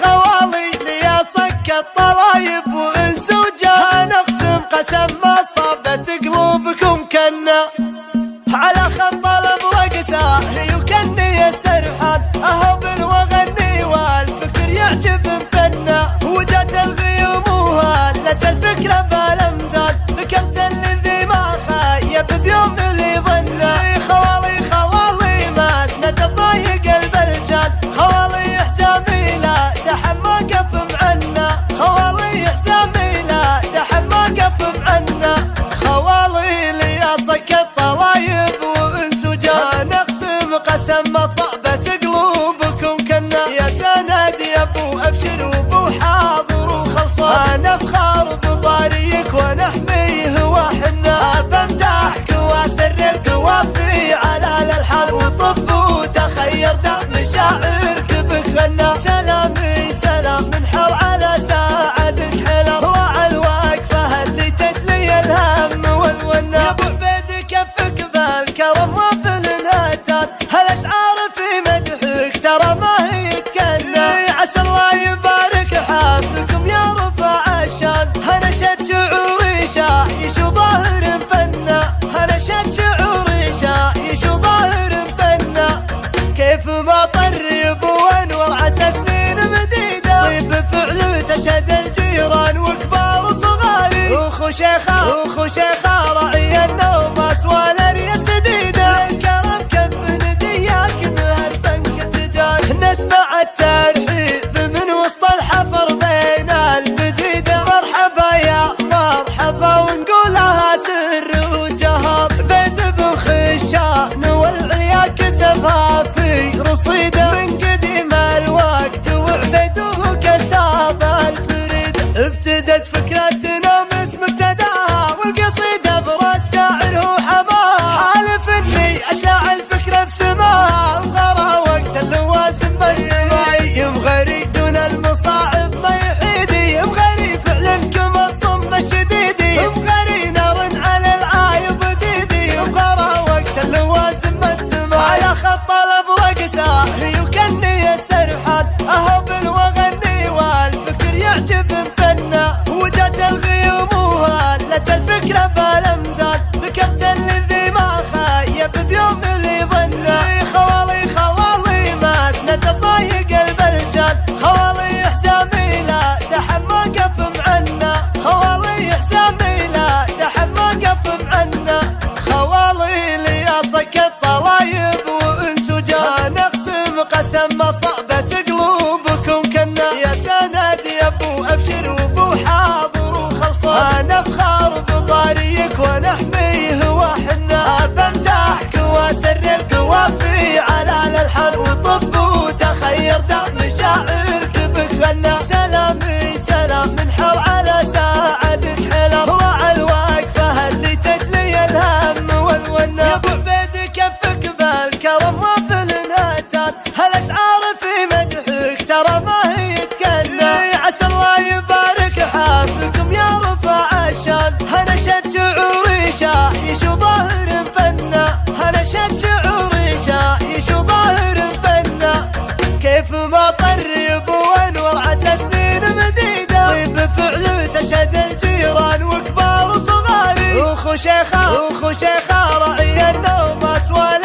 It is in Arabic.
خوالي لي صك الطلايب وانس وجاه نقسم قسم ما صابت قلوبكم كنا على خط الابرقسه يكني السرحان اهبل واغني والفكر يعجب مفنا وجت الغيوم وهلت الفكره بالامزال ذكرت الذي ما خيب بيوم اللي ظنا خوالي خوالي ما اسند الضايق البلشان خوالي حسامي لا دحم ما قف معنا خوالي حسامي لا دحم ما قف معنا خوالي لي صك الطلايب وانس وجاه نقسم قسم ما صعبت قلوبكم كنا يا سند يا ابو ابشر وابو حاضر وخلصان افخار بطاريك ونحميه وحنا بمدحك واسر القوافي على الالحان وطب وتخير دم مشاعرك بك غنى سلامي سلام من حر على ساعدك حلم راعى الوقفه اللي تجلي الهم والونه يا ابو عبيد كفك بالكرم وبالانهتان هالاشعار في مدحك ترى ما هي تكنى عسى الله يبارك حافلكم يا رفع الشان هنشد شعوري شايش وظاهر فنا هنشد شعوري شايش وظاهر فنا كيف ما طرب وانور عسى سنين مديده طيب فعل تشهد الجيران وكبار وصغاري اخو شيخه راعي النوم اسوال الريس ديده الكرم كف ندياك انها البنك تجار نسمع الترحيب من وسط الحفر بين البديده مرحبا يا مرحبا ونقولها سر وجهر بيت ابن خشان والعليا كسبها في رصيده من قديم الوقت وعبيده كساب الفريد ابتدت فكرتنا باسم ابتداها والقصيده براس شاعر هو حماها حالف اني اشلع الفكره بسماها وغرها وقت اللوازم بسماي يمغري دون المصاعب ما يحيدي يمغري فعلا كما الصم الشديدي يمغري نار على العايب ديدي يمغرها وقت اللوازم انتما على خط الابرقسه يكني السرحان اهبل واغني والفكر يعجب مفنا وجت الغيوم وهلت الفكره بالامزال ذكرت الذي ما خيب بيوم اللي ظنا خوالي خوالي ما اسند الضايق البلشان خوالي حسامي لا دحم ما قف معنا خوالي حسامي لا دحم ما قف معنا خوالي لي صك الطلايب وانس وجاه نقسم قسم ما صعبت قلوبكم كنا يا سند يا ابو ابشر وابو حاضر وخلصان افخار بطاريك ونحميه وحنا بمدحك واسر القوافي على الالحان وطب وتخير دم مشاعرك بك غنى سلامي سلام من حر على ساعدك حلم راعى الوقفه اللي تجلي الهم والونه يا ابو عبيد كفك بالكرم وبالانهتان هالاشعار في مدحك ترى ما هي تكنى عسى الله يبارك حافلكم يا رفع الشان هنشد شعوري شايش وظاهر فنا هنشد شعوري شايش وظاهر فنا كيف ما طرب وانور عسى سنين مديده طيب فعل تشهد الجيران وكبار وصغاري اخو شيخه راعي النوم اسوال